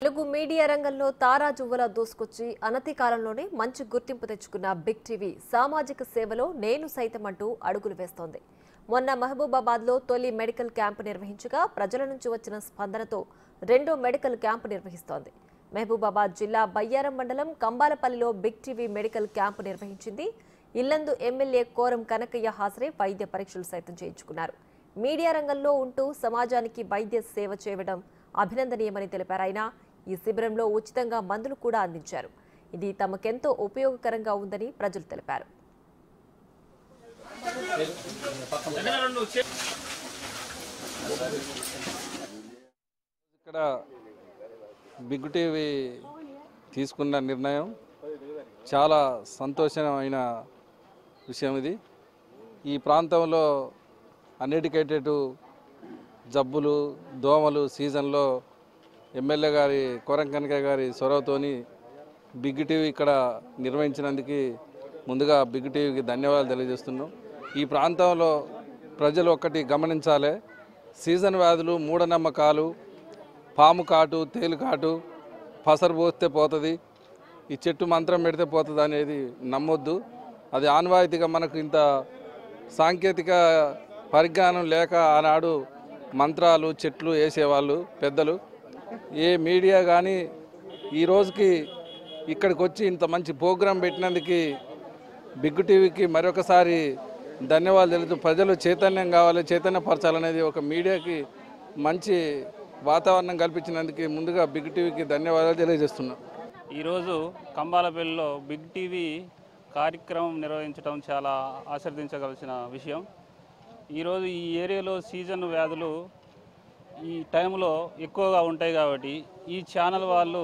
Telugu media రంగంలో తారాజువ్వలా దూసుకొచ్చి అనతి కాలంలోనే మంచి గుర్తింపు తెచ్చుకున్న బిగ్ టీవీ సామాజిక సేవలో నేను సైతం అంటూ అడుగులు వేస్తోంది. మొన్న మహబూబాబాద్లో తొలి మెడికల్ క్యాంపు నిర్వహించగా ప్రజల నుంచి వచ్చిన స్పందనతో రెండో మెడికల్ క్యాంపు నిర్వహిస్తోంది. మహబూబాబాద్ జిల్లా బయ్యారం మండలం కంబాలపల్లిలో బిగ్ టీవీ మెడికల్ క్యాంపు నిర్వహించింది. ఇల్లందు ఎమ్మెల్యే కోరం కనకయ్య హాజరై వైద్య పరీక్షలు సైతం చేయించుకున్నారు. మీడియా రంగంలో ఉంటూ సమాజానికి వైద్య సేవ చేయడం అభినందనీయమని తెలిపారు. ఆయన ఈ శిబిరంలో ఉచితంగా మందులు కూడా అందించారు. ఇది తమకెంతో ఉపయోగకరంగా ఉందని ప్రజలు తెలిపారు. ఇక్కడ బిగ్ టీవీ తీసుకున్న నిర్ణయం చాలా సంతోషమైన విషయం. ఇది ఈ ప్రాంతంలో అన్ఎడ్యుకేటెడ్ జబ్బులు దోమలు సీజన్లో ఎమ్మెల్యే గారి కోరం కనకయ్య గారి చొరవతోని బిగ్ టీవీ ఇక్కడ నిర్వహించినందుకు ముందుగా బిగ్ టీవీకి ధన్యవాదాలు తెలియజేస్తున్నాం. ఈ ప్రాంతంలో ప్రజలు ఒక్కటి గమనించాలి, సీజన్ వ్యాధులు మూఢనమ్మకాలు పాము కాటు తేలు కాటు పసరు పోస్తే పోతుంది, ఈ చెట్టు మంత్రం పెడితే పోతుంది అనేది నమ్మొద్దు. అది ఆనవాయితీగా మనకు ఇంత సాంకేతిక పరిజ్ఞానం లేక ఆనాడు మంత్రాలు చెట్లు వేసేవాళ్ళు పెద్దలు. ఏ మీడియా కానీ ఈ రోజుకి ఇక్కడికి వచ్చి ఇంత మంచి ప్రోగ్రాం పెట్టినందుకు బిగ్ టీవీకి మరొకసారి ధన్యవాదాలు తెలుపుతూ ప్రజలు చైతన్యం కావాలి, చైతన్యపరచాలనేది ఒక మీడియాకి మంచి వాతావరణం కల్పించినందుకు ముందుగా బిగ్ టీవీకి ధన్యవాదాలు తెలియజేస్తున్నాం. ఈరోజు కంబాలపల్లిలో బిగ్ టీవీ కార్యక్రమం నిర్వహించడం చాలా ఆశీర్వదించవలసిన విషయం. ఈరోజు ఈ ఏరియాలో సీజన్ వ్యాధులు ఈ టైంలో ఎక్కువగా ఉంటాయి కాబట్టి ఈ ఛానల్ వాళ్ళు,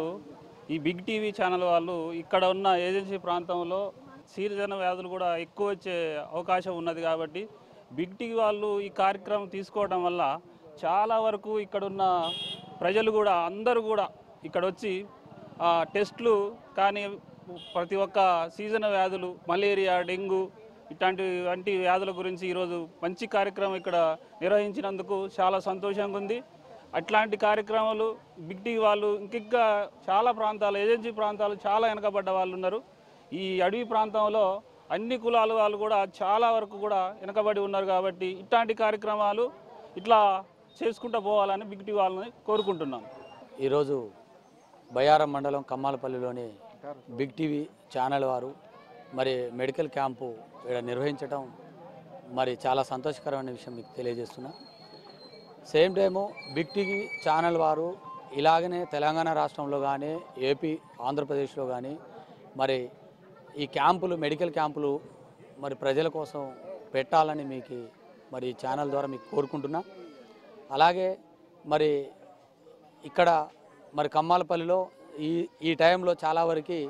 ఈ బిగ్ టీవీ ఛానల్ వాళ్ళు ఇక్కడ ఉన్న ఏజెన్సీ ప్రాంతంలో సీజన్ వ్యాధులు కూడా ఎక్కువ వచ్చే అవకాశం ఉన్నది కాబట్టి బిగ్ టీవీ వాళ్ళు ఈ కార్యక్రమం తీసుకోవడం వల్ల చాలా వరకు ఇక్కడున్న ప్రజలు కూడా అందరూ కూడా ఇక్కడ వచ్చి టెస్టులు కానీ ప్రతి ఒక్క సీజన్ వ్యాధులు మలేరియా డెంగ్యూ ఇట్లాంటి వ్యాధుల గురించి ఈరోజు మంచి కార్యక్రమం ఇక్కడ నిర్వహించినందుకు చాలా సంతోషంగా ఉంది. అట్లాంటి కార్యక్రమాలు బిగ్ టీవీ వాళ్ళు ఇంకా చాలా ప్రాంతాలు ఏజెన్సీ ప్రాంతాలు చాలా వెనకబడ్డ వాళ్ళు ఉన్నారు. ఈ అడవి ప్రాంతంలో అన్ని కులాల వాళ్ళు కూడా చాలా వరకు కూడా వెనకబడి ఉన్నారు కాబట్టి ఇట్లాంటి కార్యక్రమాలు ఇట్లా చేసుకుంటూ పోవాలని బిగ్ టీవీ వాళ్ళని కోరుకుంటున్నాం. ఈరోజు బయ్యారం మండలం కమ్మాలపల్లిలోని బిగ్ టీవీ ఛానల్ వారు మరి మెడికల్ క్యాంపు ఇక్కడ నిర్వహించడం మరి చాలా సంతోషకరమైన విషయం మీకు తెలియజేస్తున్నా. Same time big TV channel వారు ఇలాగనే తెలంగాణ రాష్ట్రంలో కానీ ఏపీ ఆంధ్రప్రదేశ్లో కానీ మరి ఈ క్యాంపులు మెడికల్ క్యాంపులు మరి ప్రజల కోసం పెట్టాలని మీకు మరి ఈ ఛానల్ ద్వారా మీకు కోరుకుంటున్నా. అలాగే మరి ఇక్కడ మరి కమ్మాలపల్లిలో ఈ టైంలో చాలా వరకు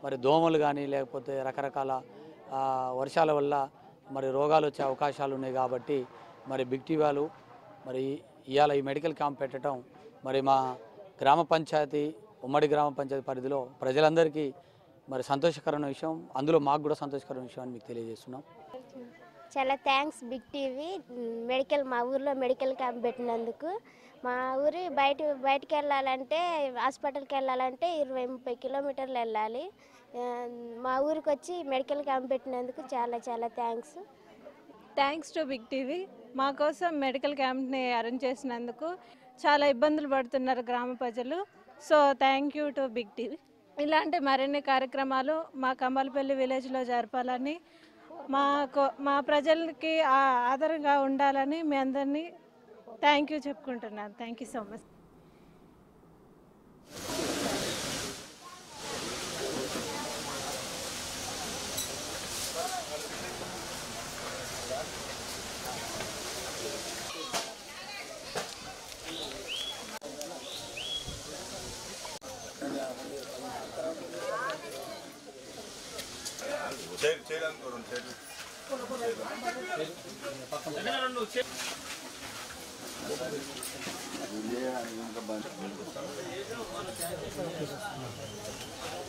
మరి దోమలు కానీ లేకపోతే రకరకాల వర్షాల వల్ల మరి రోగాలు వచ్చే అవకాశాలు ఉన్నాయి కాబట్టి మరి బిగ్ టీవీ వాళ్ళు మరి ఇవాళ ఈ మెడికల్ క్యాంప్ పెట్టడం మరి మా గ్రామ పంచాయతీ ఉమ్మడి గ్రామ పంచాయతీ పరిధిలో ప్రజలందరికీ మరి సంతోషకరమైన విషయం, అందులో మాకు కూడా సంతోషకరమైన విషయం అని మీకు తెలియజేస్తున్నాం. చాలా థ్యాంక్స్ బిగ్ టీవీ మా ఊర్లో మెడికల్ క్యాంప్ పెట్టినందుకు. మా ఊరి బయటికి వెళ్ళాలంటే హాస్పిటల్కి వెళ్ళాలంటే 20-30 కిలోమీటర్లు వెళ్ళాలి. మా ఊరికి వచ్చి మెడికల్ క్యాంప్ పెట్టినందుకు చాలా చాలా థ్యాంక్స్ టు బిగ్ టీవీ. మా కోసం మెడికల్ క్యాంప్ని అరేంజ్ చేసినందుకు చాలా ఇబ్బందులు పడుతున్నారు గ్రామ ప్రజలు. So thank you to big TV. ఇలాంటి మరిన్ని కార్యక్రమాలు మా కంబాలపల్లి విలేజ్లో జరపాలని, మా ప్రజలకి ఆధారంగా ఉండాలని మీ అందరినీ థ్యాంక్ యూ చెప్పుకుంటున్నాను. Thank you so much.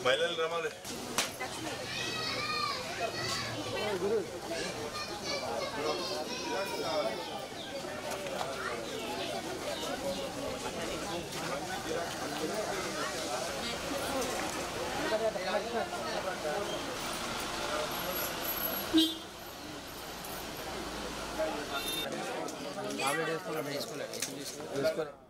మహిళలు రమాలి టాబ్లెట్ వేసుకోవాలి